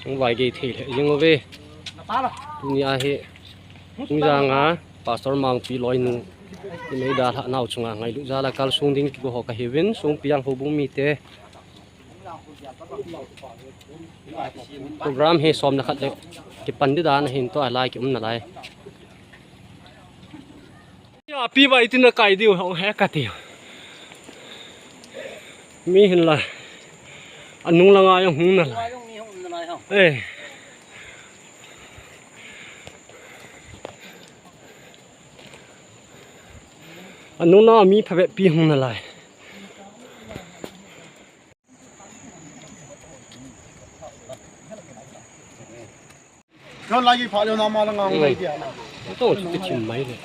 vài cái thì riêng về dunia he chúng ta ngã pastor Mangpilen loi nu thì mấy đa thà nào chung ngày lúc ra là cal sung ding của họ cả heaven sung piang hồ bung mi te program he som na khát le cái pandit đàn hin to alai cái nale ya pi ba itin na kai diu hong he ka tiu mi hin la anung la nga yung hung na la eh anung na mi pha pi hung na la nó lại cái phá liều nào mà nó ngang này kìa nó tôi chỉ chìm máy rồi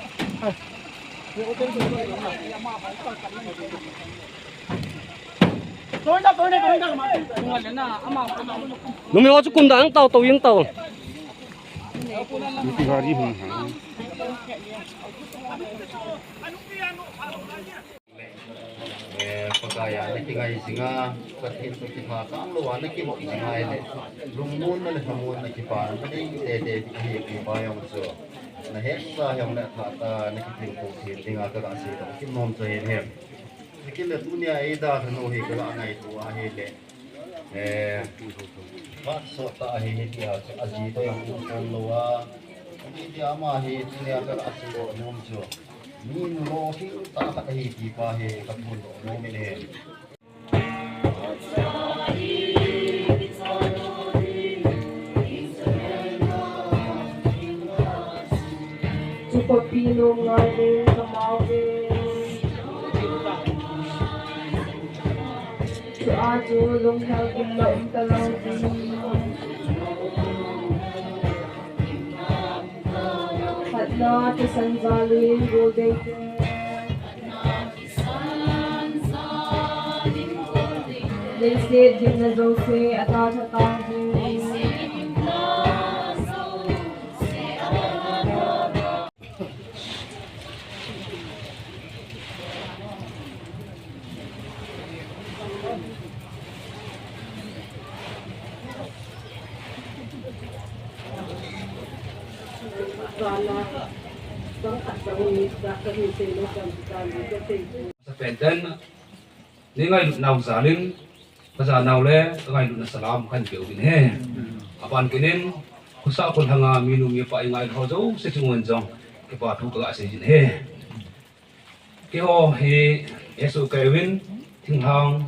nó mới cho cùng đáng tàu tàu yên tàu pagaya na kingay singa katin to kipa kang luwa na kimo kingay le lumun na hamun na kipa na ding te kipa yung so na hesa yung na thata na kitin ko tinga ka kasi to kinom so hem kikin na dunia ida thano he ka ngai to a he le ba so ta he he dia aji to yung kon luwa ni dia ma he tinga ka kasi to nom so min lo hi ta ka hi kipa he ka pun no me le Pagpino nga rin sa mawin sa ato lunghagin laong talawin at na tisan valin golden Laced din na dose at atatawin sa peden ni ngai lut nau zalin kaza nau le ngai lut na salam kan keu bin he apan kinin kusa kon hanga minu mi pa ngai ho zo se chungon jong ke pa thu ka se jin he ke ho he yesu kevin thing hang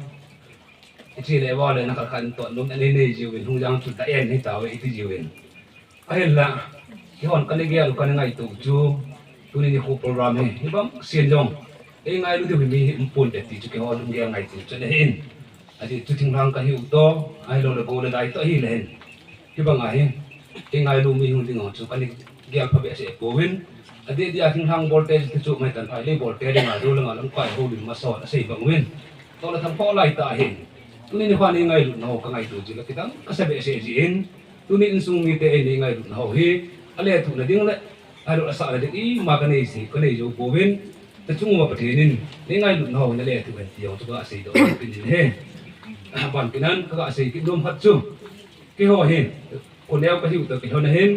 ichi le wa le na ka kan to lum ne ne jiwin hung jang chu ta en he ta we iti jiwin ahella ke hon kan ge lu kan ngai tu chu tu ni ho program he ni bam sien jong e ngai lu de mi impun de ti chu ke hon nge ngai tu chu ne hin adi tu thing hang ka hi u to ai lo le go le dai to hi le hin ki bang ai e ngai lu mi hung ding chu kan ge al pha be se ko win adi dia thing hang voltage ti chu mai tan ai le voltage nga ru la ngam kai ho lim ma so na sei bang win to la tham pho lai ta hin tu ni khwa ni ngai lu no ka ngai tu ji la kitang ka se be se ji in tu ni insung mi te e ni ngai lu no hi ale tu na ding le ai lo sa le i ma ka nei si ka nei jo ko win ta chung ma pathe nin ni ngai lu no na le tu ben ti yo tu ka sei do pin ni he ban kinan ka sei ki dom hat chu ki ho hin ko leo ka hiu ta ki ho na hin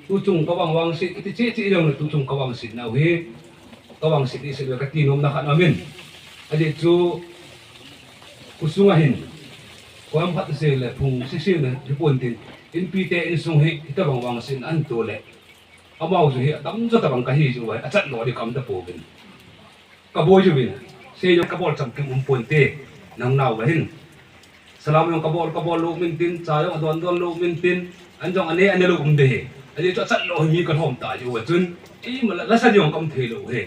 tu chung ka wang si ti chi dong tu chung ka wang si na hi ka wang si ti se ka ti nom na kha na min ade chu kusunga hin ko am phat se le phung si na ri pon tin in pi te in sung hi ta wang sin an to le amau ju hi tam jo ta bang ka hi ju wa achat lo di kam ta po bin ka boy ju bin se yo ka bol cham kim pon te nang naw wa hin salam yung ka bol lo min tin cha yo don lo min tin an jong ane lo kum de he ade cho chat lo mi ka thom ta ju wa chun i ma la sa yong kam the lo he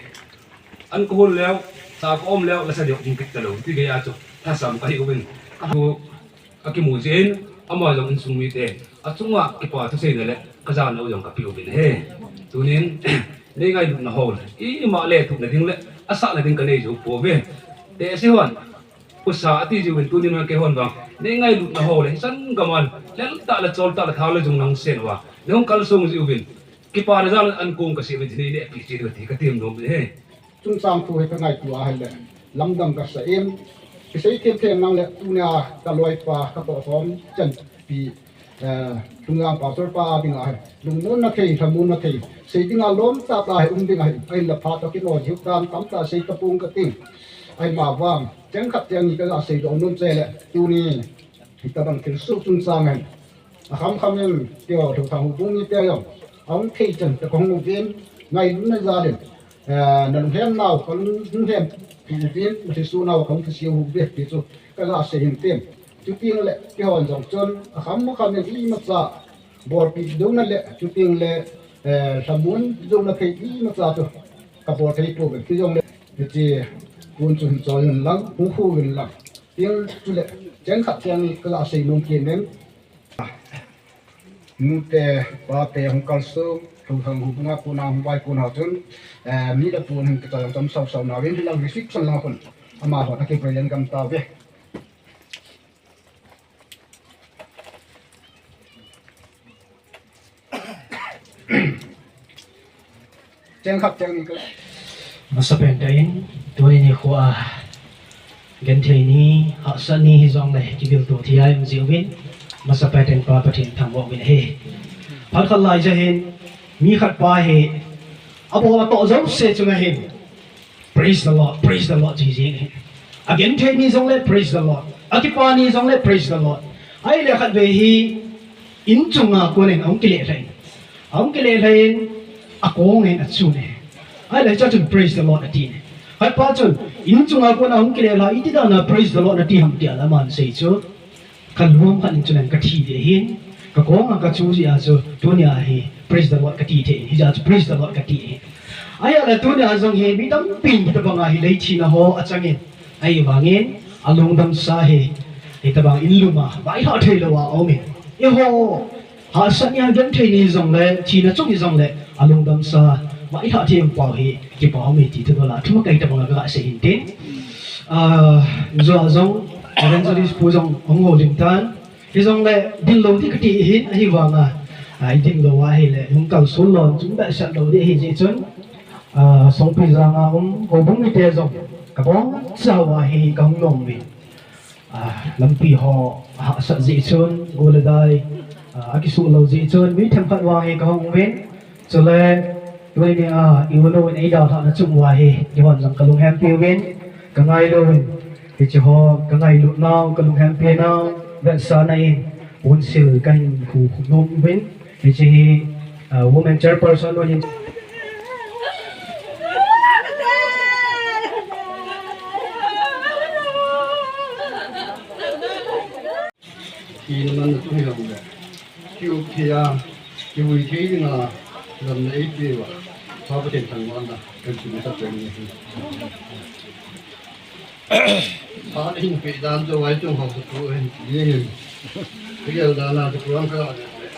an ko hol leo sa ko om leo la sa yong jing kit ta lo ti ge ya chu ta sam ka hi ko bin ka hu akimu jin ama jong in sung mi te achunga ki pa thu sei le ka ja no jong ka piu bin he tunin nei ngai du na hol i ma le thu na ding le asa na ding ka nei ju po ve te se hon usa ati ju bin tunin ma ke hon bang nei ngai du na hol san gamal le ta la chol ta la thau le jong nang sen wa nong kal sung ju bin ki pa ra jang an kong ka se bin nei le pi chi du ti ka tim no he chung sang thu he ka ngai tu a hai le lamdam ka sa em cái sei thêm thêm năng lực tu nhà ta lôi qua các bộ phim chân bị trung ương pastor pa ding ai lung mun na thei thamun na thei sei ding a lom ta ta ding ai la pha to ki no hiu kan tam ta sei ta pung ka ting ai ma wang chang khat chang ni ka sei do nun che le tu ni ta bang thil su chung sang hen a kham em tiêu thủ thằng cũng như tiêu ông thi trần ta có một viên ngày nó ra đến lần hem nào có những hem thì viên thì số nào không thì siêu hùng việt thì số cái là sẽ hiện tiền chú tiên lệ cái hòn dòng chân khám em ý mà ra bor bị đúng lệ chú tiên lệ thầm muốn dùng là cái ý mà ra thôi cả bor thấy tôi cái dùng lệ thì buôn chuẩn cho lần lắm cũng khu gần lắm tiếng chú lệ chén khát chén cái là sẽ nông tiền đến mute pate hong kalso thu thang hubunga puna hwai puna chun mi da pun hing ta tam sau sau na wen hilang risik san la kon ama ho ta ke president kam ta ve cheng khap cheng ni ka masapen tain tuni ni khwa gen thei ni ha san ni hi zong le ki bil to thi ai ji win masapen ten pa pathin tham wo win he phal khal lai ja hin mi khat pa he abo la to zo se chung hin praise the lord ji ji again thei ni zong le praise the lord akipa ni zong le praise the lord ai le khat ve hi in chunga ko nen ong ki le lein akong en achu ne ai le cha chun praise the lord ati ne hai pa chun in chunga ko na ong ki le la iti da na praise the lord ati ham tia la man sei chu kan luam kan in chunan ka thi de hin ka kong ka chu ji a chu dunia hi praise the lord ka ti the hi ja praise the lord ka ti ai ala dunia zong he mi dam pin ta banga hi lei thi na ho achangin ai wangin alungdam sa he ta bang iluma bai ha thei lo wa omi e ho ha san ya gen thei ni zong le chi na chung ni zong le alungdam sa bai ha thei pao hi ki pao mi ti tu la thuma kai ta banga ka se hin tin zo zong evangelist pu zong ong ho lim tan hi zong le din lo ti ka ti hin hi wanga ai din lo wa hi le hung kal sol lon chung da sat lo de hi ji chun song pi za nga ko bung mi te zong ka bong sa wa hi ka hung nom mi lam pi ho ha sa ji chun go le dai aki su lo ji chun mi tham phat wa hi ka hung wen cho le doi ni i lo in ai da tha na chung wa hi ji wan jang ka lung ham pi wen ka ngai lo thì chỉ họ cái ngày lúc nào cái lúc hem pe nào vẫn sáng nay bốn siêu cái khu nôm bên thì chỉ woman chairperson rồi thì nó là tôi hiểu rồi kêu thì kêu vui thế thì là làm lấy gì vậy sao có thể thành công đó cái chuyện sắp tới như thế họ hình bị đàn cho vay trong học của anh gì bây giờ là làm được làm cái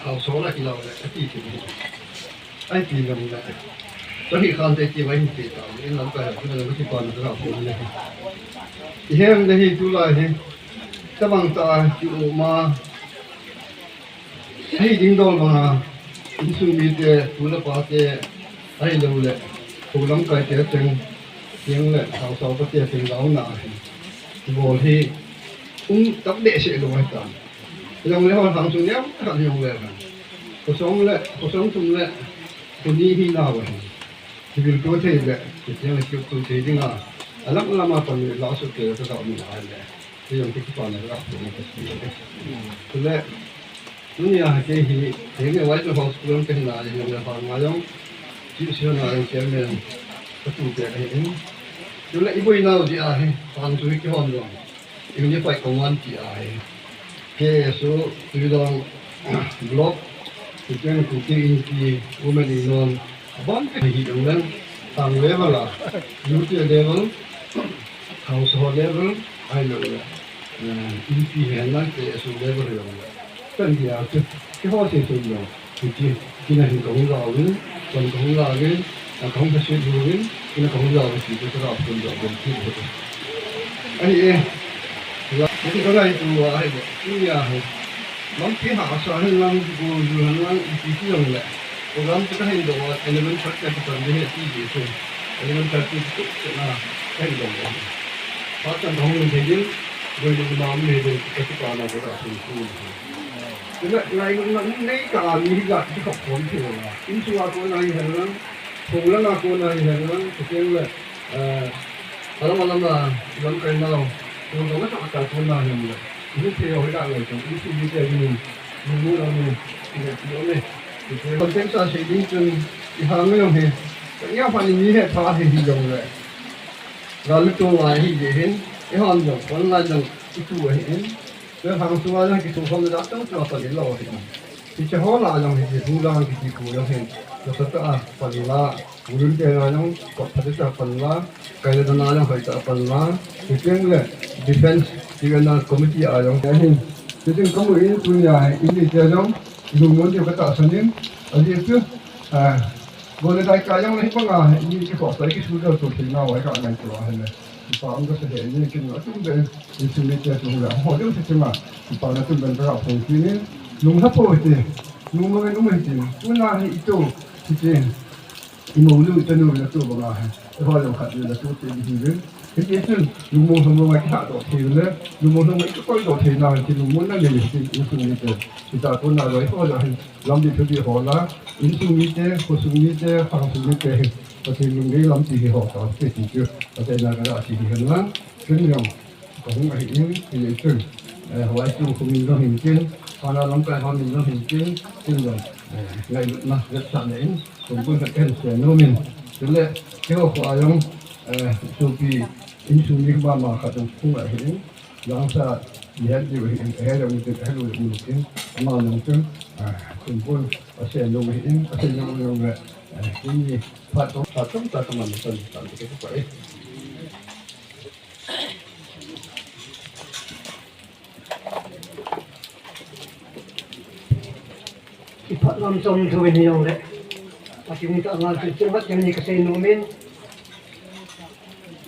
học số là cái nào là cái gì anh chỉ làm lại tôi khi con thấy chỉ vay bị đàn nên làm cái là cái còn cái học của này thì em đây thì chú lại thì các bạn ta chịu mà hay dính đòn mà in xuống bị thế chú là bảo thế hay lâu lệ chú làm cái thế tiếng lệ học số có thể tiếng lão nào bộ thì cũng tóc đệ sẽ đồ hay toàn dòng lễ hoàn xuống nhé hạn dòng lễ cuộc sống chung lệ tôi đi khi nào vậy thì việc tôi thấy lệ thì tiếng là kiểu tôi thấy tiếng là lắm mà còn lão sự kiện tôi đọc mình lại lệ thì dòng cái toàn là đọc được cái lệ lúc này cái gì cái người quay cho học xuống cái nào thì người học mà giống chịu sửa nào cái này cái chủ đề này chú lại bây nào chị ai hoàn chú cái hoàn rồi yêu như phải công an chị ai cái số từ đó blog thì cái cụ thể in women in non bán cái gì đó lên tăng level là beauty level household level ai nữa Inneipi Helam cái số level rồi cái gì à cái hoa thì dùng rồi thì chỉ là hình công lao lên còn công lao lên không có sự lưu ý, nó không giàu thì tôi sẽ học phần giàu bên kia thôi. Anh là cái này tôi ai vậy? Cái nhà lắm cái hạ sao hay lắm cô lắm lắm cái gì vậy lẽ? Cô lắm cái hành động anh em phát cái phần này là gì vậy? Anh em phát cái chút là hành động. Phát triển không được thì rồi được làm này rồi cái quan là cái đó lại ngay cả như gạt cái học phổ thì là in xua cô này hiện lắm phổ lắm là cô này hiện lắm thực tế là làm làm cái nào tôi có mất cả cô này hiện là những cái hồi đại rồi trong những cái gì mình mua đâu mình đó này còn tính ra sẽ đi trên cái hàng này không hề cái phần như thế thà thì dùng rồi rồi lúc tôi lại thì gì hết cái hàng dùng còn lại dùng cái chủ hết cái hàng xua là cái chủ không làต้อง做phần đến lò thì chỉ hỏi là dùng thì thu ra cái cụ dùng hết rồi tất cả phần là无论这那种国他的这份啦，该的那种会这份啦，就这样嘞，defense 这个那 committee 啊种，但是这种公务员专业，因为这种部门就个大声音，而且是我哋大家用呢幫啊，呢啲學生嘅數量做起碼我係講緊做係咪？把我們個實際呢見到中間你處理這做啦，我都係嘛，把那中間比較豐富呢，弄得多啲，弄乜弄乜啲，我那係一做係啲。Imulu tenu na tu banga hai. Kalau yang kat dia tu tu dia. Jadi tu lumu semua kita tu thil lumu semua itu kau tu thil na jadi lumu na ni itu ni tu. Kita pun nak lagi kalau dah lam di tu di hola, itu ni tu, khusus ni tu, faham ni tu. Pasal ni lam di hola, tu tu. Pasal nak ada sih kan? Kenyang. Kau nak ini itu. Hawai tu kami dah himpin, kalau lam kai kami dah himpin, kenyang. Ngay na rất sẵn đến cũng cũng phải khen sẽ nô mình tức là cái hậu quả trong số kỳ in số những ba mà khá trong không lại hiện làm sao thì hết điều hiện hết là mình hết rồi mình kiến mà nông dân cũng cũng sẽ nô hiện sẽ nô về cái gì phát trong ta không làm được tạo cái kết quả ấy Ipat lam som tu ini yang le. Masih minta ngal tu cepat yang ni kasih nomen.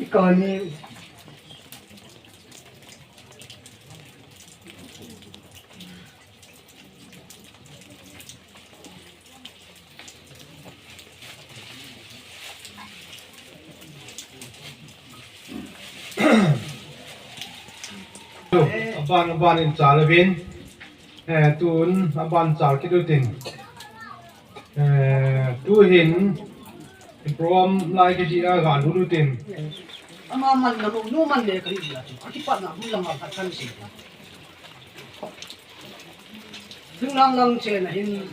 Ikan ni Aban in Charlevin, tuun aban Char kidutin, tu hin prom lai cái gì gan hudutin. amaman na numan le kali dia. Akipat na bulang apa kan sih. Lang lang chen hin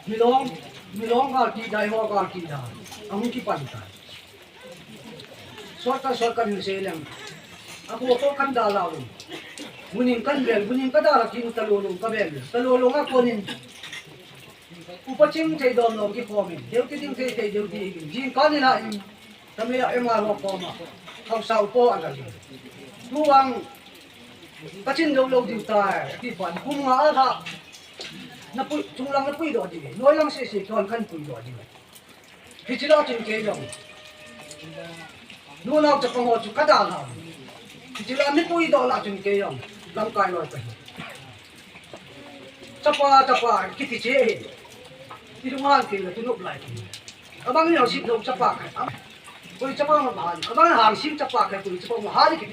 milong ka ki dai ho ka ki da. Amun ki pan ta. Sorka hin se lang. Aku ko kan da law. Muning kan bel, muning ka da kin talulong ka bel. Talulong ako nin. Upachim thei dom lo ki khomin. Deuti ding thei deuti. Jin ka ni na kami ay maro ko ma. Kau sau po agal. Tuang kacin lo di ta ki pan kum nga ha. Na pu chung lang na pu do di. Noi lang si kon kan pu do di. Kichila chin ke dong. Nu na cha ko chu ka da na. Kichila mi pu do la chin ke dong. Lam kai loi pa. Chapa kiti che. Ti rumal ke la tu nup lai. Abang ni si lo chapa ka. Koi chapa ma ban. Abang hang sim chapa ka koi chapa ma hali ki.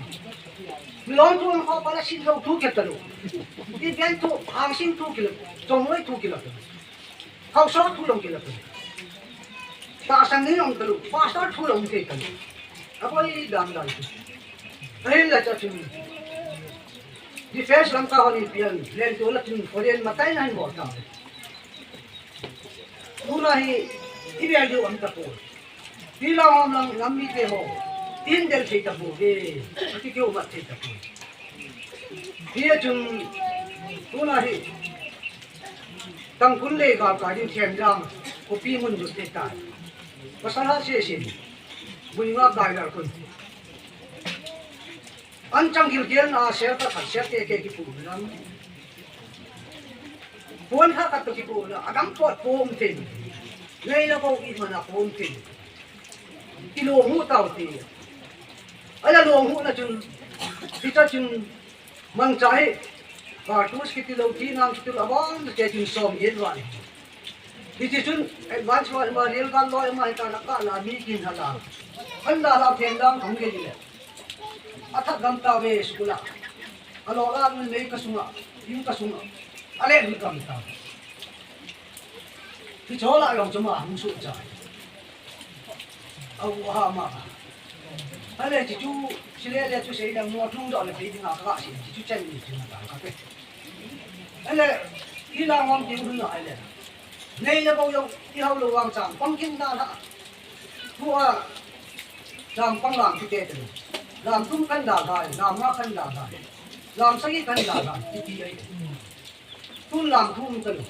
Milong tu ang pala sin lo tu ke talo. Ti ben tu hang sim tu kilo. Chomoi tu kilo. Kau sa tu long kilo. Ta sang ni long talo. Pa sa tu long ke talo. Apa ni dam dal tu. Ai la cha chu. Defense lang ka honi pian. Len tu la tin foreign matai na mo ta. Mula hi ibel do am ta po. Hilang lang ngami ke ho. Tin del thei ta po ge. Ati ke umat thei ta po. Dia chung mula hi tang kun le ga ka din thiam jang ko pi mun ju te ta. Pasala se sin. Bui nga dai dar kun. An chang gil gen a share ta khat share ke ki pu lam. Pon ha ka to ki pu la agam pot pom tin. Ngay la ko i mana pom tin. Kilo mu tao ti. Ala lo mu na chun kita chun mang chai ka tus ki ti lo ti nang ti la bang ke chun som yen wa. Ki ti chun advance wa ma real kan lo ma ta na ka la mi kin hala. An la la ten dang thong ge ni. Athak gam ta ve skula. Alo la ni le ka sunga. yung kasung ale ni kam ta thì chỗ lại lòng cho mà không sụt dài ông hà mà hay là chỉ chú chỉ là chú sẽ đang mua trung đó là phải đi ngã các chị chú chân đi chú ngã các cái hay là đi làm ngon tiếng nữa hay là này là bao nhiêu đi học lâu hoàng chẳng băng kinh ta đã thua làm băng làm thì tệ rồi làm tung khăn đà dài làm ngã khăn đà dài làm say khăn đà dài thì ấy tu làm thun từ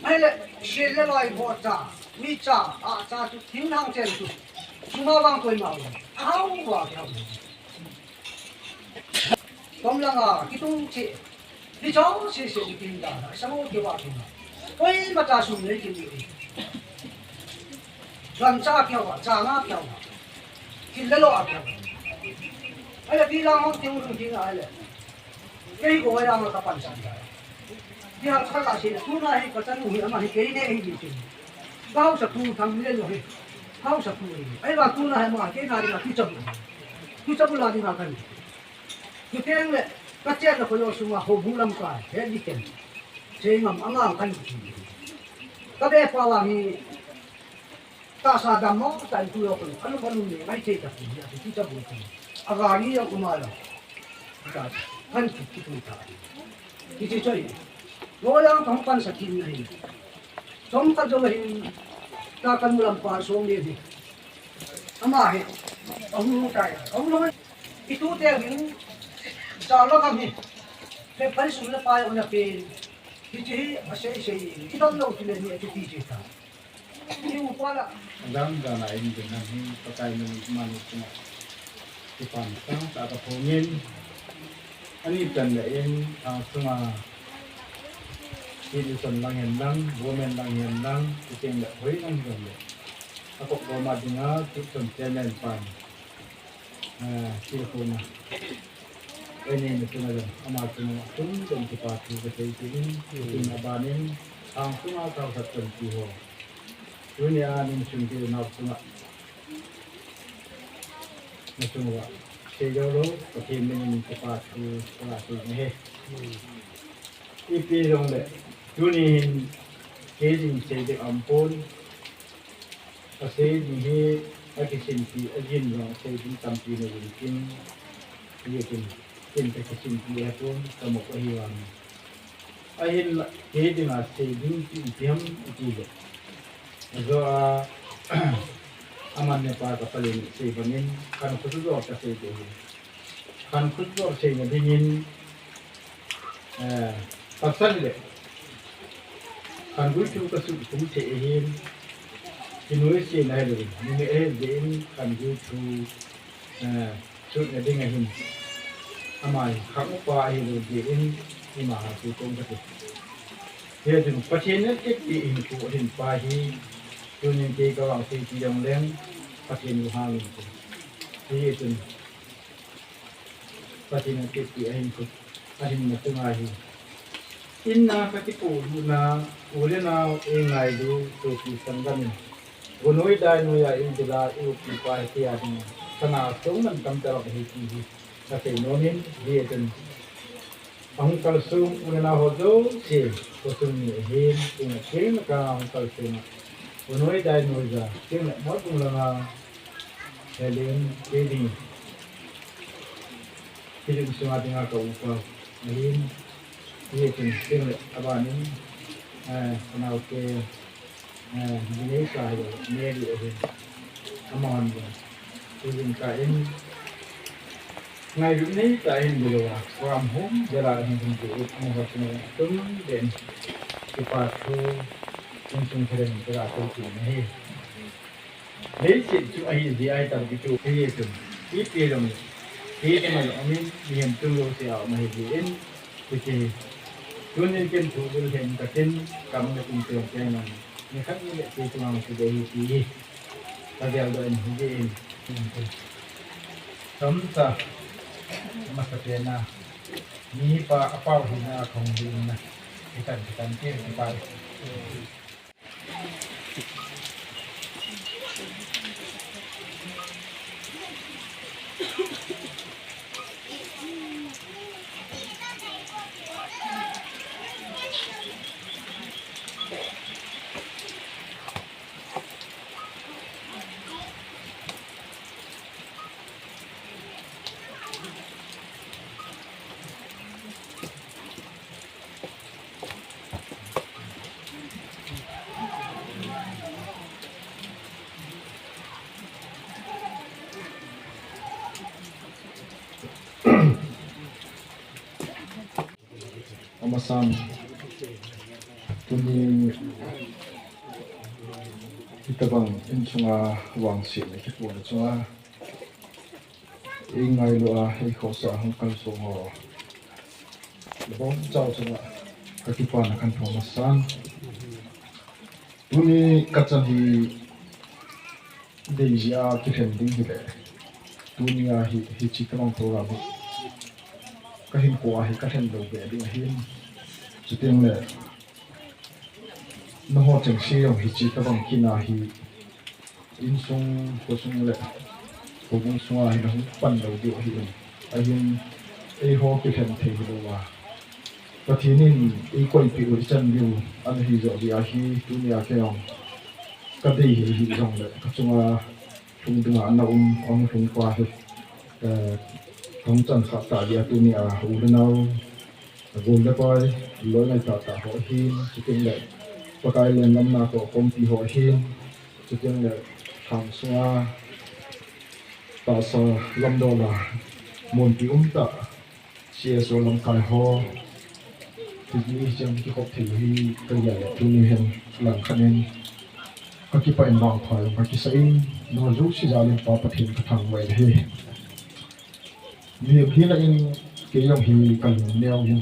hay là xe lên lại bỏ trả mi trả trả chú tiếng hàng trên chú chúng ta vang quên màu áo vào theo công là cái tung chị đi cháu sẽ đi tìm ra sao cái vào thì ôi mà trả xuống lấy cái gì làm cha theo trả ngã theo thì lấy lo theo hay là đi làm không tiêu được gì hay là cái của ai làm là tập sản đi học sao là sẽ thu này có chân người mà cái này gì chứ bao giờ thu thằng lên rồi bao giờ thu ấy là thu này mà cái này là thu chấp là đi nào cần cái tiếng này các trẻ là phải lo sung học vuilemna cái thế đi cần chơi ngầm ăn ăn cần các bé qua là thì ta sa đam mong tại thu lo cần ăn con luôn này chơi tập thì thu chấp được à gà cũng mà là cái cần cái thu ta cái chơi ngồi đang thong pan sa kim này thong pan cho mình ta cần vuilemna xuống đi đi ama hết ông nói itu dia ini kalau kami lepas sudah payah orang pin jadi asyik kita tahu tu ni itu kita ini upaya đang giờ này mình làm những cái mình thì phần sáng tạo tập phổ nhiên anh ấy cần để semua ini tentang Helam, women tentang Helam, kita tidak boleh nanggung. Aku bawa dengar tu channel pan, siapa ini mesti ada amat semua dan cepat kita ini kita abanin semua tahu satu jiwa. Dunia ini sungguh nak semua sejauh kita ini cepat kita ini. Ipi dong le. Dunia ini jadi ampun, kasi ini lagi simpi, ajin dong, saya tampi lagi kin, dia kin kesimpi pun kamu kehilangan. Ahin jadi masih diam itu. So amannya pak kapalin saya panen, kan khusus apa saya itu, kan khusus saya ngedingin. Pasal le, kan gue cuba kasut cehin, jenuh sih nale, ni den kan gue cuba sut ngadingahin, amai kamu pa ahin den ni mah tu kong kasut. Dia tu pasien ni ini tu den pahi, tu ni kita orang sih yang leng pasien luhang itu. Dia tu pasien ni ahin tu, ahin macam ahin. Inna katipu na uli na ingay do to kisang gamin. Gunoy dahil mo ya indila iupipa kaya din sana sung ng kamtara kahiti kasi nonin diyan. Ang kalsung uli na hodo si kusung ni hin kung kirim ka ang kalsung. Gunoy dahil mo ya kung mo kung lang heling kiring. Kiring sunga tinga ka upa hin. Iya tu, tengok abang ni, kenal ke Indonesia je, Mary je, aman je. Tujuan kain, ngai ni kain dulu lah, from home jalan yang tentu, muka semua tum dan cepat tu, langsung keren berat tu ni. Lepas tu ahi dia tak begitu, iya tu, ini dong, ini malu amin, dia tunggu siapa mahirin, jadi Tunin kin tubul hen katin kamu nak pintu jangan. Ni kan ni lek tu mang sudah hiji. Tadi ada hiji. Samsa masa pena. Ni pa apa hina kong dina. Kita ke pa. masan tuni kita bang inchunga wangsi na kipu na chunga ingai lo a hei khosa hong kal so ho lebon chau chunga kakipa na kan thong masan tuni kachan hi deja kithen ding le tuni a hi chikamang program kahin ko a hi kathen do be ding hin chiting le nó họ chẳng xe ông hi chỉ các bằng kia nào hi in sung có sung lệ có cũng sung ai nó ban đầu điều hi ai hin ai họ cái thằng thầy đồ à và thì nên ai quay bị ở chân điều anh hi rõ đi hi tu nhà cái ông cái đây hi rong lệ các chung à chung đừng ăn ông chung qua thì trong chân khát tạ dia tu nhà u bên nào gồm đã coi lối này tạ họ hi chỉ tiếng lệ pakai len lam na to kompi ho hin chiting le thang sunga ta sa lam do la mon pi ta sia so lam kai ho ti ni jam ki khop thi hi ka ya tu ni hen lang khanen ka ki pa en bang phai ka ki sai no zu si ja len pa pathin ka thang wai he ni khi la in ke yong hi kan neo hin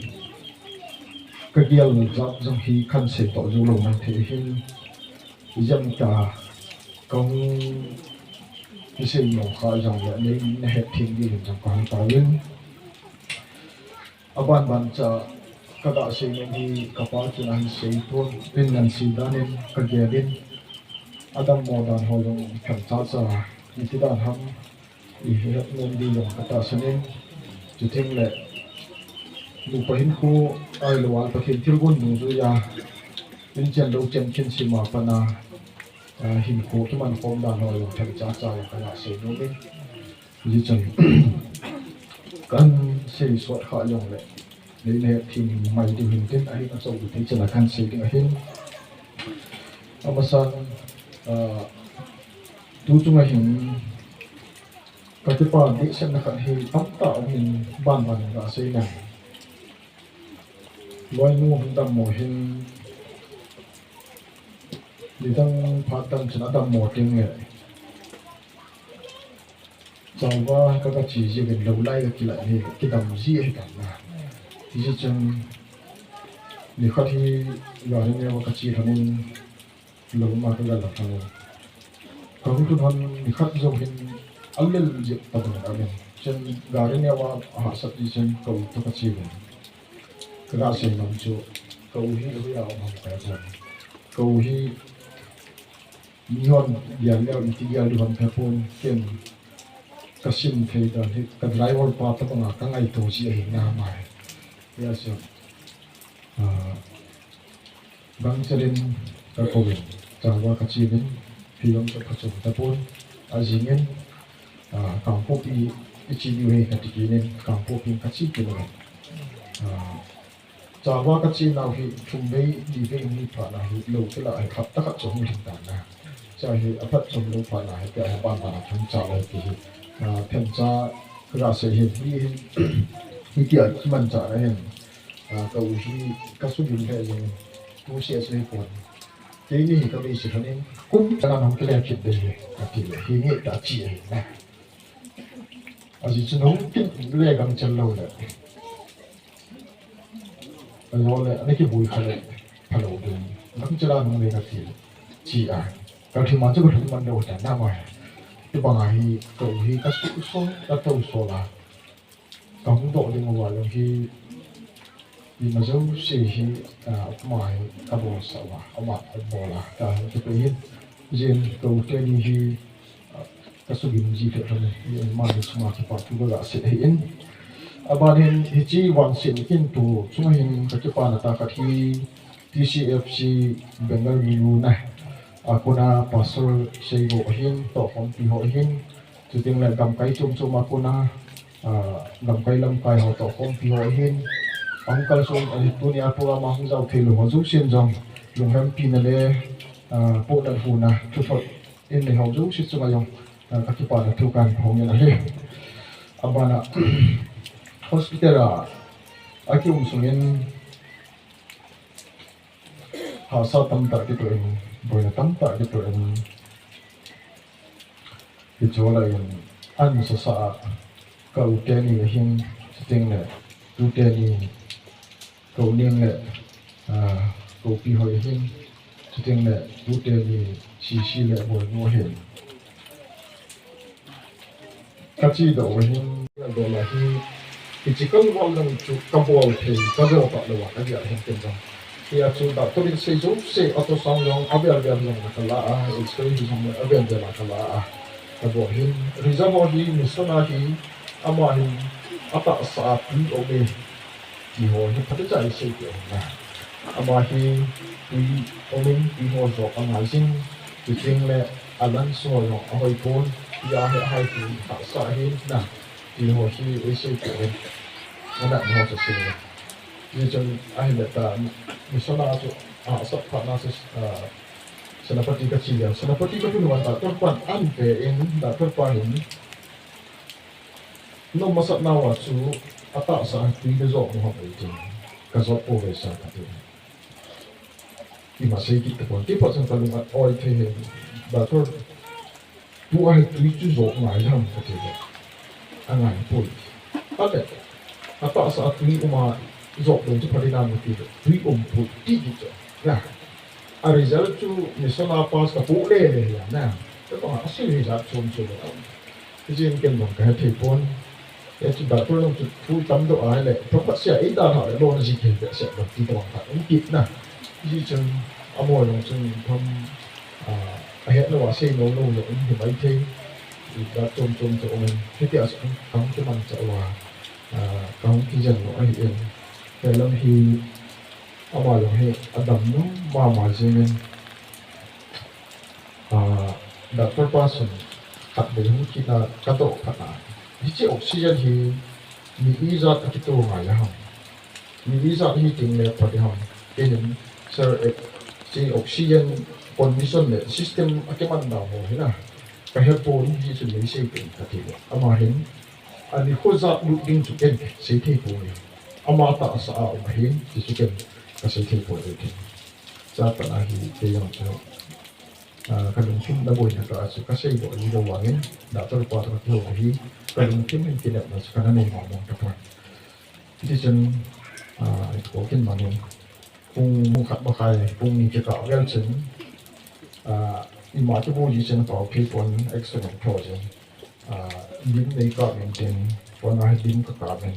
cái điều này trong khi khăn sẽ tổ du lồng này thì dân cả công cái sự nhỏ khó rằng là nên hệ thiên đi trong quan tài lên ở ban ban cho các đạo sĩ này các bác cho anh sĩ tuôn bên ngân sĩ đã nên các gia đình Adam mô đàn hồi lòng thẩm trả ra như thế đàn hâm thì hết nên đi lòng các đạo sĩ nên chủ thêm lệ lu pahin khu ai lo al pathin thilgun nu zu ya in chen lo chen kin sima pana hin khu ki man khom dan ho lo thang cha cha ka la se no ni ji chen kan se so kha yong le le thin mai di hin tin ai ka so bu thi chen kan se ding hin amasan tu chung hin ka ti pa di sen na kan hi tam ta hin ban ban ga se na loi nu hung dam mo hin đi đang phát tăng cho nó đâm một tiếng nghệ sau qua các chỉ gì về lâu nay thì lại thì cái đầm gì hết cả là thì chỉ chân để khai thì gọi đến nhau các chỉ thằng nên lâu mà tôi là thằng còn tôi thằng để khai dùng hình ăn lên dịp tập ở bên chân gọi đến nhau họ sắp đi chân cầu tôi các chỉ cái ra xem làm chỗ cầu hi bây giờ họ phải làm cầu hi Nyon yang leo itigal di bawah pun ken kasim feda ni kadriver pata pun akan ngai tu si hina mai ya siap bang sering terkawin jawa kacibin film terkacau tapi azinin kampopi icibiwe katikinin kampopi kacibin jawa kacib nau hi cumbei di vengi pada hi lo kela ai kap tak kacau mungkin tanah jadi apa sebelum pada itu ada banyak macam lagi penca kerasa ini dia cuma cara yang kau ini kasus ini yang usia sepuluh jadi ini kami sekarang kum jangan orang kelihatan kita tapi ini tak cia nah asyik senang boleh kami celau dah kalau ni kita boleh kalau tu kami celau orang kati cia kalau cuma tu kalau cuma dah dah nama tu bangai kau hi kasus so atau so lah kamu dok dengan walau hi di mazau sehi mai kabo sawa amat bola dah terpilih jen kau tadi hi kasus biji terus yang mana semua cepat juga tak sehin abarin hiji wansin itu cuma yang kecepatan tak hi TCFC Bengaluru nah aku na pasal seigo hin to kompi ho hin tuting la gam kai chum chum aku na lam kai ho to kompi ho hin angkal som ali tu ni apu ma hung zau thelu ho zu sim jong Loungdamsa le po dan hu na tu fo in le ho zu si chu ma yong akipa na tu kan hong ya le abana hospital aki sungin họ sao tâm tại cái tụi em bởi là tâm tại cái tụi em cái chỗ là anh sẽ sợ cậu tên này hiện tiếng này cậu tên này cậu niên này cậu pi hồi hiện tiếng này cậu tên này xì lại bởi mua hiện các chị đồ hiện là đồ là khi chỉ cần vào lần chụp cam bộ thì các đồ tạo được cái gì hiện tiền rồi thì chú đã tôi biết xây dựng xây ở tôi xong rồi ở bên bên là cái lá experience xong ở bên là cái lá cái bộ hiện result thì mình sẽ nói thì ama hi ata sa pi ome thì hồi thì phát triển xây dựng ama hi pi ome pi hồ zo ang hai sinh thì tiếng là alan soi rồi ở hồi phun ya hai thì phát sa hi na thì hồi thì xây dựng nó đã hồ sẽ xây thì trong ai là ta mình sẽ nói cho sắp phát na senapati kecil senapati itu dulu tak terpan anpe in tak terpan ini no masak nawa su atak sa tu ini zok muhab itu kazok over sa kata ini masih kita pun kita pasang kalungan oi teh tak ter tu ai tu itu zok ngai ham kata angai pun ada atak sa tu ini umah zok itu pada nama itu tu pun itu nah a result tu misalnya pas ke boleh le ya nah itu kan asal result cuma jadi mungkin bangkai telepon ya sudah tu orang tu tam doa le tempat saya ida hal le orang sih kita saya berarti tu orang tak mungkin nah jadi cuma amoy orang cuma pun akhir tu wasai nol yang ini baik tu dah cuma tu orang kita asal kamu cuma cakap kamu kijan lo akhir dalam hi ama lo he adam no mama jimen da person kat de hu kita kato kana ji oxygen hi mi iza ta kito ngai ha mi iza hi ting le pa de ha kenin sir ji oxygen condition le system akeman da ho hina ka he po ni ji su le sei pe ka ti ama hin ani khoza lu ding chu ken sei thei po ni ama ta sa a ma hin ji su ken kasih telepon itu, siapa lagi yang tu, kalau mungkin dah boleh nak asal kasih boleh juga wangin, dah terlepas terlepas lagi, kalau mungkin tidak masuk kerana ni ngomong dapat, jadi jen itu mungkin mana, pung mukat bakai, pung ni kita awal jen, lima tu boleh jen tahu telepon eksternal tu jen, dim ni kau maintain, pun ada dim kekaben.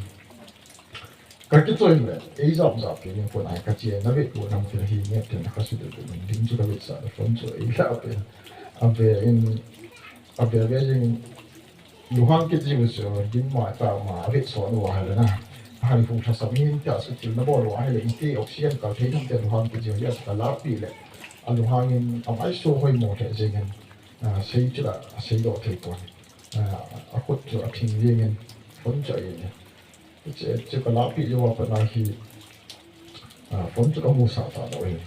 Kaki tu ini, izap ini pun ayah kacir, nabi pun nam kira hinyat dan nak kasih tu, mending juga bisa ada phone tu, iya apa yang luang kita juga dim mata abis soal luar lah, hari pun saya samin tak sekil nak bawa luar le, ini oksigen kalau tidak kita luang kita juga kalau lapis le, luang ini amai sohoi motor jangan, saya juga saya dok telepon, aku tu tinggi dengan phone tu ini. Chứ còn lão bị vô phần này thì vốn cho có mua sản phẩm rồi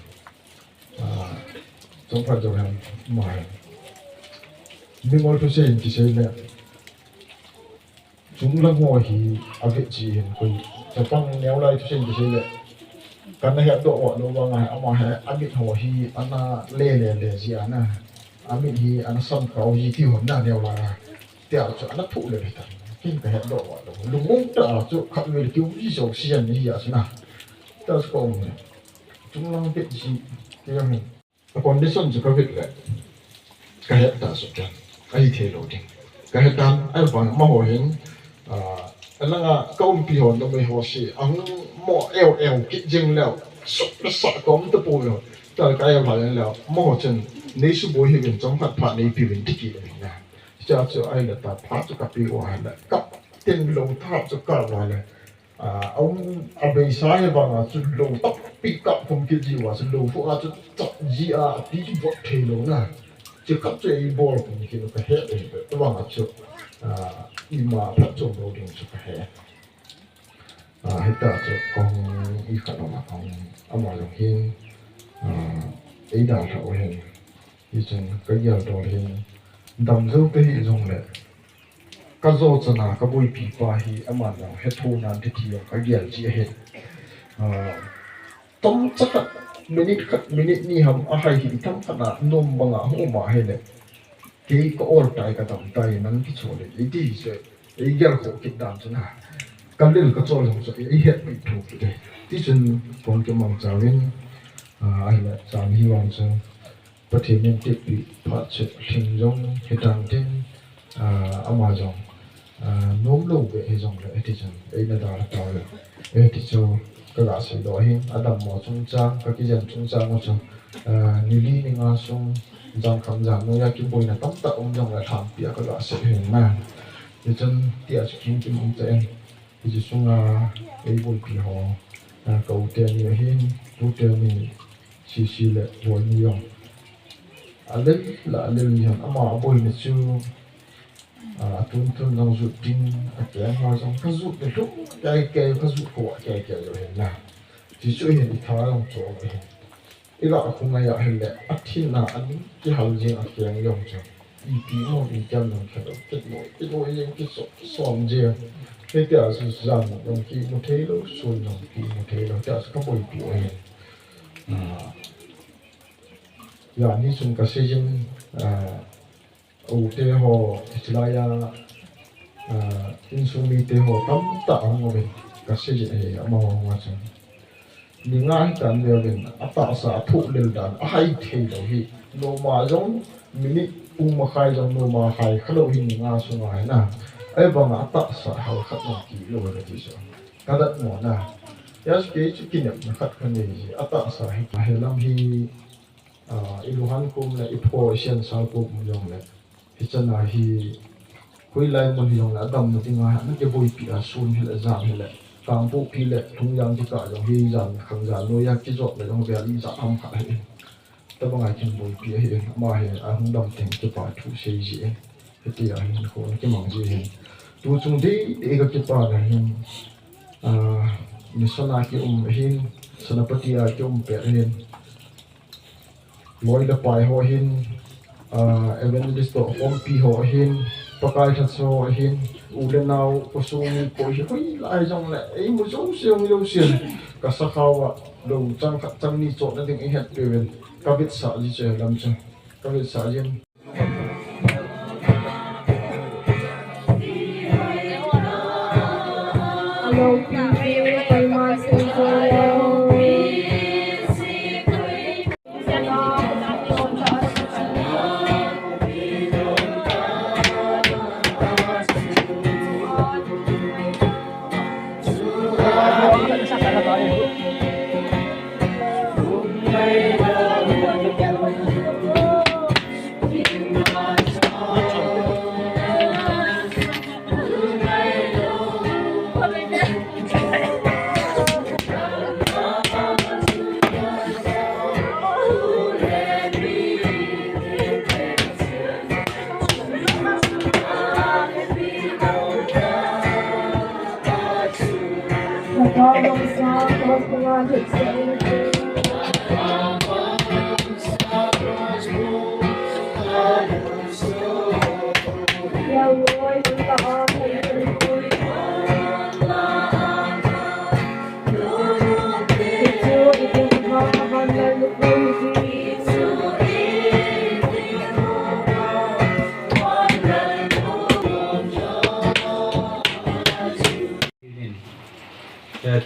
trong phần rồi hàng mà nhưng mà tôi xem thì xem nè chúng là ngồi thì ở vị trí hiện quỳ cho con néo lại tôi xem thì xem nè cái này độ họ đâu vào ngày ông mà anh bị hồ thì anh lê gì anh anh bị thì anh xong cầu gì tiêu hồn nào đều là tiểu cho anh thụเลยkinh cái hệ độ đó lúc muốn trả cho các người cứu đi dầu xiên như vậy thế nào ta còn chúng nó biết gì cái này condition cho các việc này cái hệ ta số chân cái thế rồi cái hệ tam ai bằng mà hồi hiện anh là câu bị hồn nó mới hồ sĩ ông mò eo kích dừng leo sợ có một bộ rồi ta cái em phải leo mò chân nếu số bồi hiện trong phát phản này bị vấn đề này cho ai là ta phát cho các biểu hòa là cấp tiền lồng tháp cho cả hòa là ông bây sai bằng cho lồng tóc bị cặp không cái gì hòa cho lồng phụ cho chặt gì tí chút vật thể lồng nè chứ cấp cho ai bò cũng như cái hệ này tôi bằng cho mà phát trong đầu điện cho cái hệ hết ta cho con ý khả năng mà con mà lòng hiên ấy đào thảo hiên ý chân cái giờ đồ hiên đầm dâu cái gì dùng lệ cái dâu cho na cái bụi bị phá hi ama nào hết thu nan thì cái gì chỉ hết tóm chắc minute ni ham a hai hi tham khana nom banga hu ma hele ke ko or tai ka tam tai nan ki chole i di se i gel ko ki dam chana kalil ka chol hong so i het bi thu ki de ti chun pon ke mang chawin ai la chang hi wang chang pathin nen ti pi pha che thing jong hetang tin amazon nom lo be he jong le ti chun ei na da ta le e ti cho ka ga se do hin adam mo chung chang ka ki jan chung chang mo chung ni li ni nga sung jang kham jang no ya ki boi na tam ta jong la tham pia ka ga se hin ma ti chun ti a chi kim mong chen ti sung ei boi pi ho cầu tiền nhiều hin tu tiền mình xì lệ bồi nhiều lấy là lấy hiện ama bồi mình chưa tuân đang rụt tin cái hoa trong cái rụt để lúc cái cái rụt của cái rồi hiện là chỉ cho hiện tháo lòng chỗ rồi cái gạo không ai hiện lệ thiên là anh cái hậu gì cái dùng cho ý tí một ý chân làm cái nỗi những cái xóm gì cái tiểu sử rằng đồng kỳ một thế đâu xuân đồng kỳ một thế đâu tiểu các bồi biểu hiện giờ như chúng ta xây dựng ưu thế họ thì là in sung mi thế họ tắm tạo mà mình các xây dựng này mà họ chẳng những ai cần điều mình tạo ra thụ lên đàn ai thì đâu hi nó mà giống mình mà khai giống nó mà khai khá lâu hình những ai xuống ngoài nè ai bằng á tạo sa hậu khát một kỷ lô là gì sao cái đất mỏ na ya cái chút kinh nghiệm nó khát cái này gì á tạo sa Helam hi iluhan kum là ít hồ sen sao kum dùng này thì chân là hi quay lại một dùng là đầm một tiếng hoa nó cái bôi bị sun hay là giảm hay là càng bộ pi lệ thung yang thì cả dùng hi giảm khang giảm nuôi ya cái giọt là dùng về đi giảm âm khải ta bằng ai chân bôi pi hi mà hi không đầm tiếng cái bài thu xây gì thì là hình khổ cái mỏng gì hình tu chung đi cái cái là hình misona cái hình sanapati cái bẹt hình lối là bài họ hình evangelist to ông pi họ hình pakai thật số hình ulen nào có số có hình lại trong lại ấy một số siêu cả sắc khâu đầu trăng ni chọn nên tiếng hết về các biết sợ gì chơi làm sao các biết sợ gì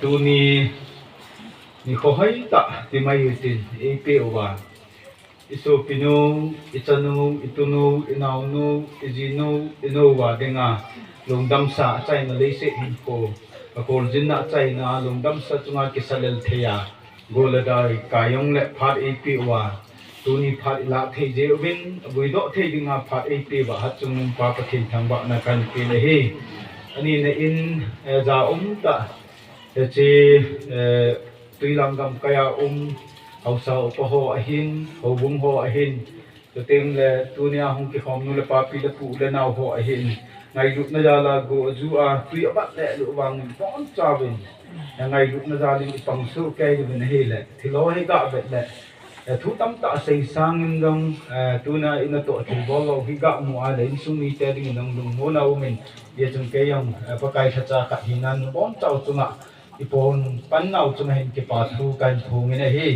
tu ni kho hai ta ti mai tin e pe owa iso pinu itanu itunu inaunu izinu inowa denga Loungdamsa chai na leise hin ko akol jinna chai na Loungdamsa chunga kisalel theya goladai kayong le phat e pe owa tu ni phat la thei je win buido thei dinga phat e pe ba hachung pa pathin thangba na kan pe le he ani na in za ta chỉ tuy làm cầm kaya hậu sau có họ ahin hậu bung họ ahin từ tiếng là tunia hong cái hòm nuôi là papi là phụ là nào họ ahin ngày lúc nó ra là go du tuy bắt lẹ lụa vàng bón cha về ngày lúc nó ra đi bằng số cây mình hay lẹ thì lo hay gạ vậy lẹ thú tắm tạ xây sang ngông tunia in tổ thì bỏ lâu khi gạ mua lấy sung mi tê đi ngông lùng mua nào mình giờ chúng cây ông pakai thật ra cả hình ăn bón trâu chung ạ อีปนปั้นเอาจนเห็นเก็บปาทูกันทูเงี้ยเฮ้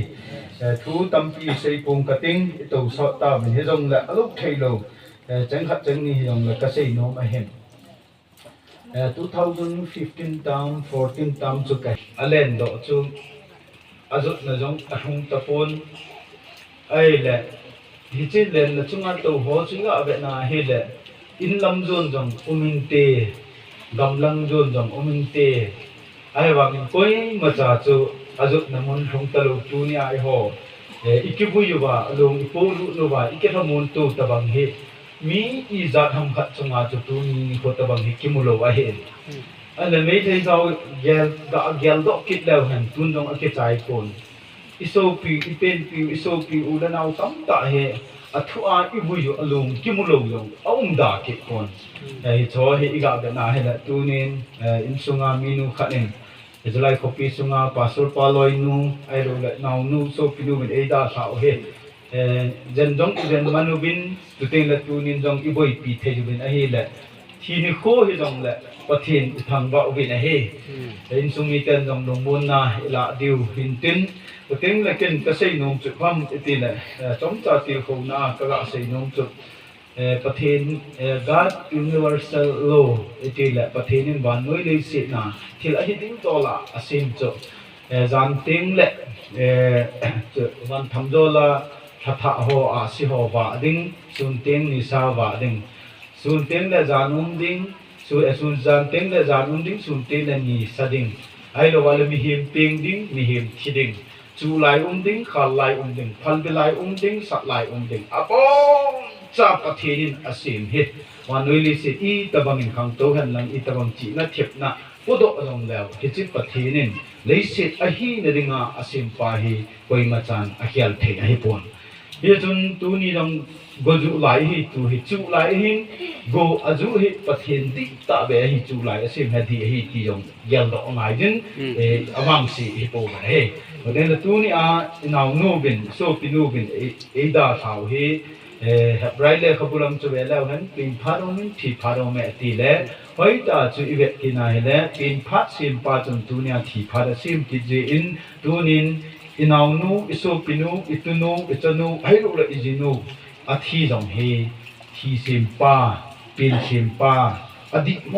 ทูตั้มปีใส่ปุ่งกระติ้งตัวสอดตาเป็นเฮจงละลูกไทยโลจังขัดจังนี่ยงละก็ใส่น้องมาเห็น2015 tam 14 tam จุกันอเลนโดจุอาจุดนะจงอาหงตะปนไอ้แหละฮิจิเลนนะจุงอันตัวหัวจุงอ่ะแบบน่าเฮแหละอินลำจนจงมินเตกำลังจนจงมินเตไอ้ว่ามีคนมาจากจุอาจุดนะมันหงตะลุจูนี่ไอ้หัวอีกผู้อยู่ว่าลงอีปูลุโนว่าอีกแค่มุนตัวตะบังเฮมีอีจัดทำขัดจงอาจุดตัวนี้โคตะบังเฮกิมุโลว่าเฮอันนั้นไม่ใช่เราเกลดอกคิดแล้วเห็นตุนจงอาเกจายคนอิโซปีอิเป็นปีอิโซปีอุดานเอาตั้งตาเฮอัฐอาอีบุยอารมณ์กิมุโลยงเอาด่าคิดคนชอเฮอีกาเดน่าเฮละตุนินอินสุงามีนูขัดเองจะไล่คบปีสุงาปัสสุปาลอยนูไอโรละนาวนูโซปีนูเป็นเอดาสาวเฮจันจงจันมานูบินตุเตงละตุนินจงอีบุยปีเทจุบินเฮละทีนี้โคเฮจงละปะเทนทางบ่าวบินเฮอินสุมีเตนจงลงมุนนาละดิวหินตินปะเทงละกินก็ใส่นมจุดความติละจงจ่าติวเขาหน้าก็ละใส่นมจุดประเทศ God Universal Law ที่แหละประเทศนี้บ้านน้อยเลยสินะที่ละที่ดิ้งตัวละอาศัยจุดจานติงแหละจุดวันทำโจละทัทะหัวอาศิหัวบาดิ้งสุนติงนิสาบาดิ้งสุนติงและจานุมดิ้งสุนจานติงและจานุมดิ้งสุนติงและนิสาดิ้งไอ้เราว่าเรามีหิมปิงดิ้งมีหิมที่ดิ้งจูไลดิ้งขาไลดิ้งพันเปไลดิ้งสักไลดิ้งอ่ะปองจับประเทศนี้อาศัยเหตุวันนี้ลิสิอีตะบังอินขังโตหันหลังอีตะบังจีน่าเทียบนะพุทธองค์แล้วที่จิตประเทศนี้ลิสิอาฮีนดิ่งอาศัยปาฮีคอยมาจานอาเขียลเทียให้ปนเดี๋ยวจนตัวนี้ต้องgoจูไลฮีตัวฮีจูไลฮีgoอาจูฮีประเทศที่ตาเบฮีจูไลอาศัยให้ที่ฮีที่ยงเยลดอกไม้จินอาวังสีฮีปนเฮ้วันนี้ตัวนี้นาวนูบินโซปินูบินเอดาสาวฮีไรเล่ขบุลมจุเวลาหันปีนพารงที่พารงเมตีเล่ไว้ตาจุอีเวกินาเฮเล่ปีนพัดซิมปาจนตุนียที่พาดซิมกิจอินตุนินอินาวนูอิโซปินูอิตุนูอิจนูไฮรุลอิจินูอาทิจงเฮที่ซิมปาปีนซิมปาอดีตม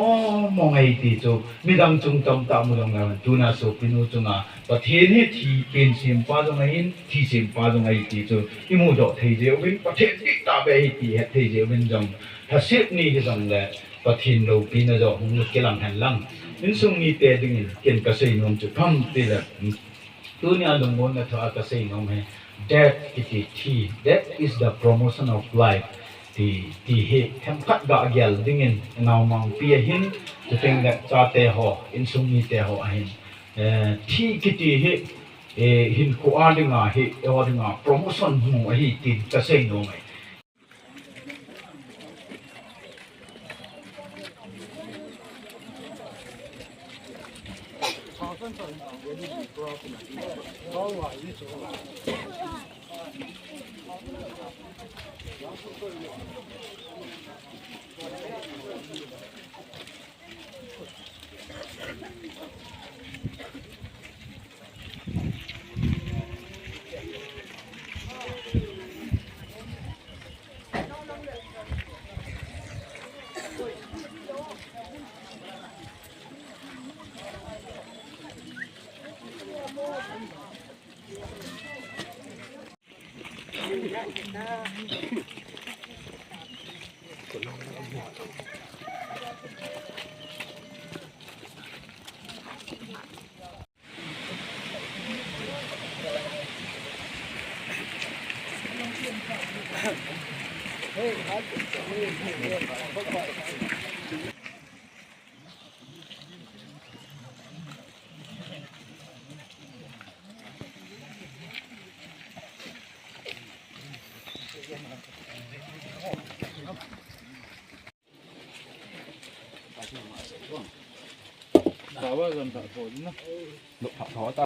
องไอ้ที่จูมีดังจงจำตามมุดงแล้วตุนาโซปินูจงประเทศนี้ที่เป็นสิมปาจงไอ้ที่สิมปาจงไอ้ที่จูอิมูดอกเทเจวินประเทศที่ตาเบยที่เทเจวินจงถ้าเสียนี่จงแหละประเทศเราปีนจงหุ่นเกลังหันหลังอินทรงมีเตดึงเกินกระเซนงจุดพัมตีละตัวนี้ลงบนนะถ้ากระเซนงให้ that that is the promotion of lifeที่เหตุทำขัดกะเกลดิ่งนาวมังเปียหินจะเป็นแบบจ่าเตะหัวอินสุมีเตะหัวหินที่คิดเหตุหินกูอ่านดิ่งเหตุว่าดิ่งโปรโมชั่นหัวเหตุที่จะเซ็งลงไปว่ากันผักผลนะหลบผักถอตา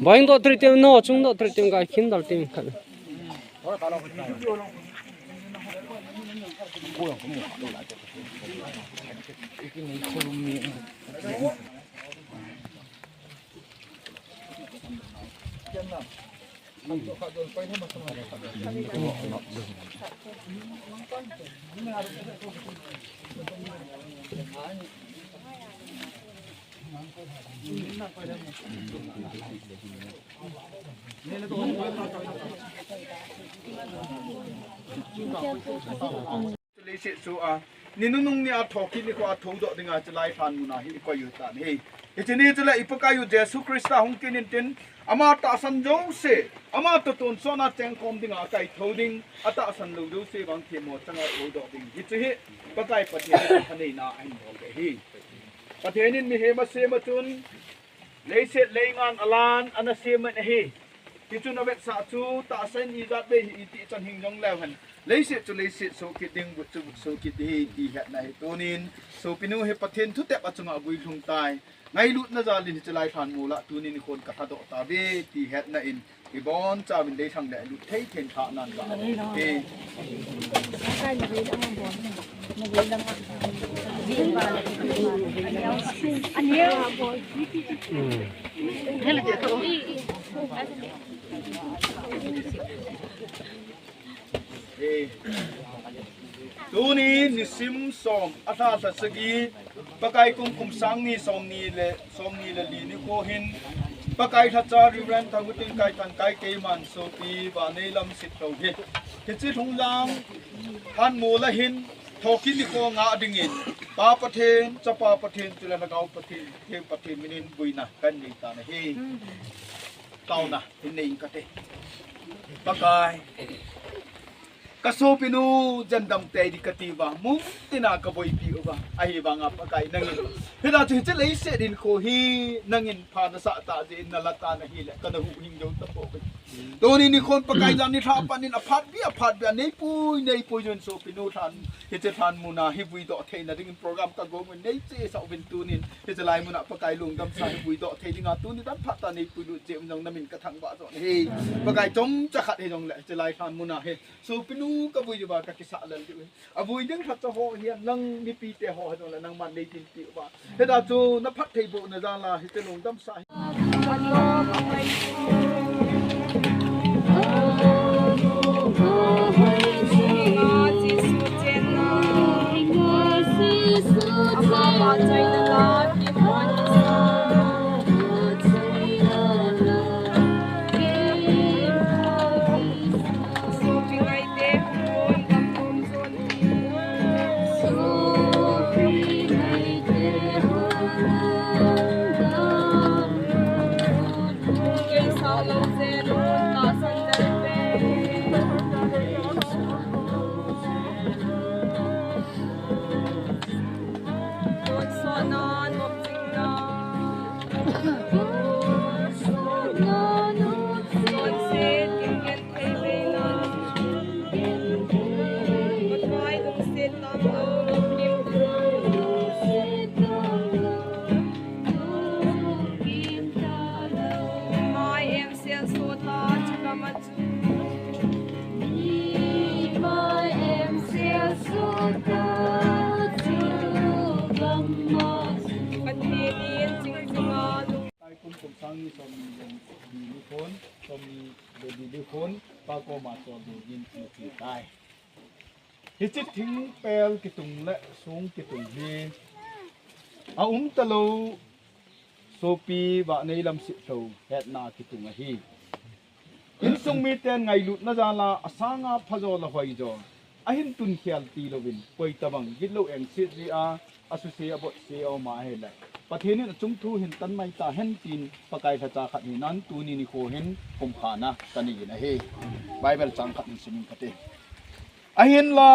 Bánh đó tri tiêu nó chúng đó tri tiêu cái khiến đó tìm khẩn lấy sự số nên nó nung nhà thọ khi nó qua thấu độ thì ngàiจะไล่ทานมุนาhi qua yu ta ni cái nàyจะไล่ipakai yu Jesus Christ hong kinin tin ama ta san jong se ama to ton so na cheng kom ding a kai thoding ata san lu du se bang the mo changa o do ding hi chi hi pakai pathe thani na ai mo ke hi pathe nin mi he ma se ma chun lei se lei ngan alan ana se ma hi ki chu na vet sa chu ta san i zat be hi ti chan hing jong lew han lấy sự số kít đinh vượt số kít đi đi hiện này tonin số pinu he pathen thu tep achunga bui thung tai ngay lut na za lin chalai than mu la tunin khon ka tha do ta be ti het na in i bon cha bin dei thang le lut thei then tha nan ba e kai na be da man bon na be da man bin ba le an ye bo hele de to tu ni nisim som atha sa sagi pakai kum sang ni som ni le li ni ko hin pakai tha cha ri ran thang tin kai tan kai ke man so pi vahneilam sitlhou hi ke chi thung lam han mo la hin thoki ni ko nga dingin pa pathen cha pa pathen tula na gau pathen the pathen minin buina kan ni ta na hi tau na hin nei ka te pakai kasopinu jandam te di kativa mum tina ka boy pi ba ai ba nga pakai nangin heda chu che lei se din ko hi nangin pha na sa ta je na lata na hi le ka na hu hing jo ta po to ni khon pakai lam ni tha panin aphat bi nei pui jon so pinu than he che than muna hi bui do the na ding program ka go mun nei che sa win tu nin he che lai muna pakai lung dam sa bui do the dinga tu ni dan phat ta nei pui lu je jong na min ka thang ba zo hi pakai chom cha khat he jong le che lai than muna he so pinu ka vui ba ka kisa lan di a vui ding khat cho ho hian nang mi pi te ho ha la nang man nei tin pi ba he da chu na phat thei bo na za la hi te long dam sa pa ko ma so du yin ti tai hi chit thing pel ki tung le sung ki tung hi a ta lo sopi vahneilam sitlhou hetna kitunga hi in sung mi ten ngai lut na jala asanga phajo la hoi jo ahin tun khial ti lovin poi tabang gitlo eng sit ri a asuse abot se o ma he la pathenin chung thu hin tan mai ta hen tin pakai tha cha khat ni nan tu ni ni kho hin kum khana tani na he bible chang khat ni simin khate ahin la